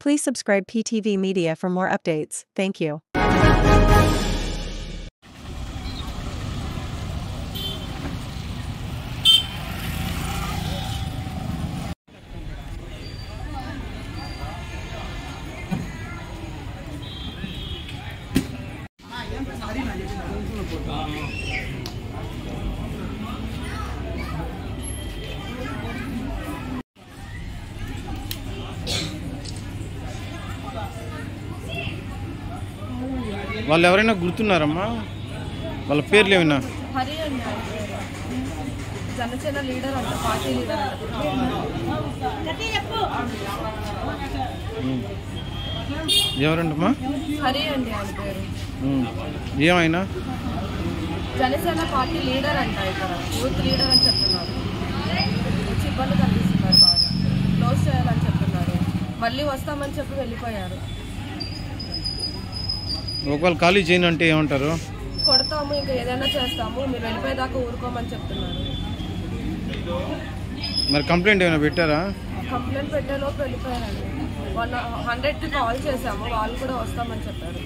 Please subscribe PTV Media for more updates. Thank you. వాళ్ళు ఎవరైనా గుర్తున్నారమ్మా? వాళ్ళ పేర్లు ఏమైనా? హరి అండి, జనసేన లీడర్ అంట, పార్టీ లీడర్ అంట. ఎవరంటమ్మా? హరి అండి ఆయన పేరు. ఏమైనా జనసేన పార్టీ లీడర్ అంట, ఇక్కడ యూత్ లీడర్ అని చెప్తున్నారు. వచ్చి ఇబ్బంది కలిగిస్తున్నారు, బాగా క్లోజ్ చేయాలని చెప్తున్నారు. మళ్ళీ వస్తామని చెప్పి వెళ్ళిపోయారు. ఒకవేళ ఖాళీ చేయను అంటే ఏమంటారు? కొడతాము, ఇంకా ఏదైనా చేస్తాము, మీరు వెళ్ళిపోయేదాకా ఊరుకోమని చెప్తున్నారు. మరి కంప్లైంట్ ఏమైనా పెట్టారా? కంప్లైంట్ పెట్టేలోపు వెళ్ళిపోయారండి. 100కి కాల్ చేసాము, వాళ్ళు కూడా వస్తామని చెప్పారు.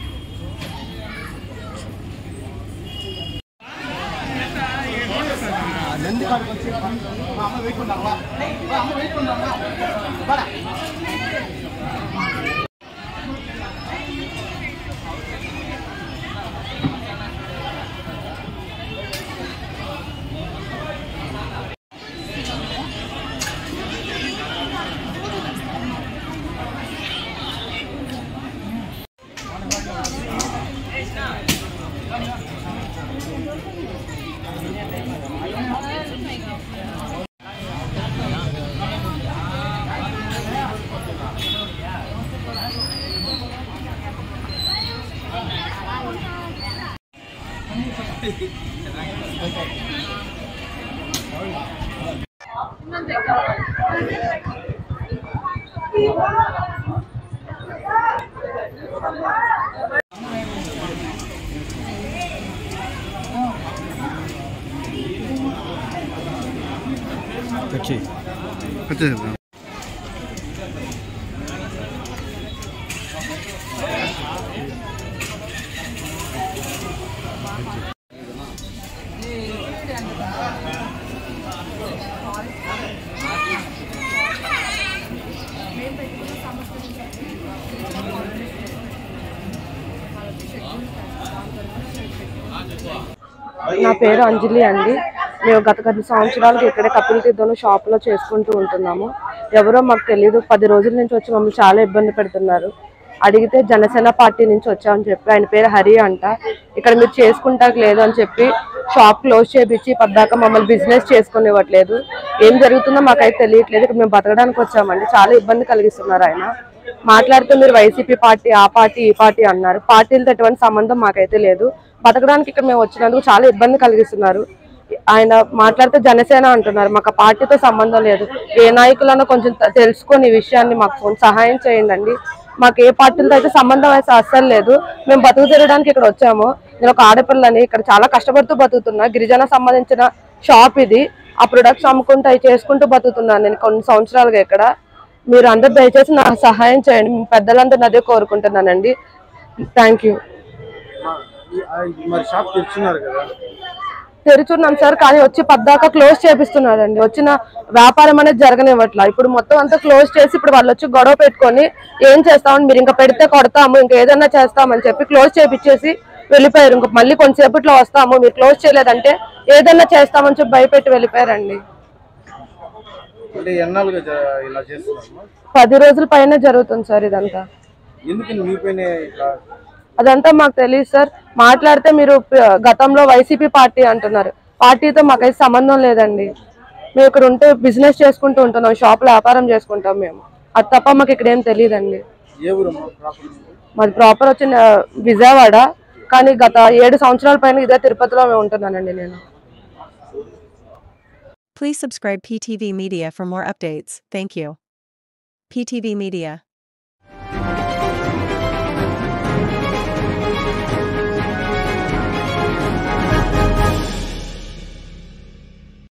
నా పేరు అంజలి అండి. మేము గత 10 సంవత్సరాలుగా ఇక్కడే కపిల్ తీర్థంలో షాప్లో చేసుకుంటూ ఉంటున్నాము. ఎవరో మాకు తెలియదు, 10 రోజుల నుంచి వచ్చి మమ్మల్ని చాలా ఇబ్బంది పెడుతున్నారు. అడిగితే జనసేన పార్టీ నుంచి వచ్చామని చెప్పి, ఆయన పేరు హరి అంట. ఇక్కడ మీరు చేసుకుంటాక లేదు అని చెప్పి షాప్ క్లోజ్ చేయించి పద్దాక మమ్మల్ని బిజినెస్ చేసుకునివ్వట్లేదు. ఏం జరుగుతుందో మాకైతే తెలియట్లేదు. ఇక్కడ మేము బతకడానికి వచ్చామండి. చాలా ఇబ్బంది కలిగిస్తున్నారు ఆయన. మాట్లాడితే మీరు వైసీపీ పార్టీ, ఆ పార్టీ, ఈ పార్టీ అన్నారు. పార్టీలతో ఎటువంటి సంబంధం మాకైతే లేదు. బతకడానికి ఇక్కడ మేము వచ్చినందుకు చాలా ఇబ్బంది కలిగిస్తున్నారు. ఆయన మాట్లాడితే జనసేన అంటున్నారు. మాకు ఆ పార్టీతో సంబంధం లేదు. ఏ నాయకులన్నా కొంచెం తెలుసుకొని ఈ విషయాన్ని మాకు సహాయం చేయండి. మాకు ఏ పార్టీలతో అయితే సంబంధం అయితే అస్సలు లేదు. మేము బతుకు తిరగడానికి ఇక్కడ వచ్చాము. నేను ఒక ఆడపిల్లని, ఇక్కడ చాలా కష్టపడుతూ బతుకుతున్నా. గిరిజన సంబంధించిన షాప్ ఇది. ఆ ప్రొడక్ట్స్ అమ్ముకుంటూ అవి చేసుకుంటూ బతుకుతున్నాను నేను కొన్ని సంవత్సరాలుగా ఇక్కడ. మీరు అందరు దయచేసి నాకు సహాయం చేయండి. పెద్దలందరినీ అదే కోరుకుంటున్నానండి. Thank you. తెరుచున్నాం సార్, కానీ వచ్చి పద్దాకా క్లోజ్ చేపిస్తున్నారండి. వచ్చిన వ్యాపారం అనేది జరగనివ్వట్లా. ఇప్పుడు మొత్తం అంతా క్లోజ్ చేసి ఇప్పుడు వాళ్ళు వచ్చి గొడవ పెట్టుకొని ఏం చేస్తామని, మీరు ఇంకా పెడితే కొడతాము, ఇంకా ఏదైనా చేస్తామని చెప్పి క్లోజ్ చేపించేసి వెళ్ళిపోయారు. ఇంక మళ్ళీ కొంతసేపట్లో వస్తాము, మీరు క్లోజ్ చేయలేదంటే ఏదైనా చేస్తామని చెప్పి భయపెట్టి వెళ్ళిపోయారండి. 10 రోజుల పైన జరుగుతుంది సార్ ఇదంతా. అదంతా మాకు తెలియదు సార్. మాట్లాడితే మీరు గతంలో వైసీపీ పార్టీ అంటున్నారు. పార్టీతో మాకైతే సంబంధం లేదండి. మేము ఇక్కడ ఉంటే బిజినెస్ చేసుకుంటూ ఉంటున్నాం, షాప్లో వ్యాపారం చేసుకుంటాం మేము. అది తప్ప మాకు ఇక్కడ ఏం తెలియదండి. మాది ప్రాపర్ వచ్చి విజయవాడ, కానీ గత 7 సంవత్సరాల పైన ఇదే తిరుపతిలో మేము ఉంటున్నానండి నేను. Please subscribe PTV Media for more updates. Thank you. PTV Media.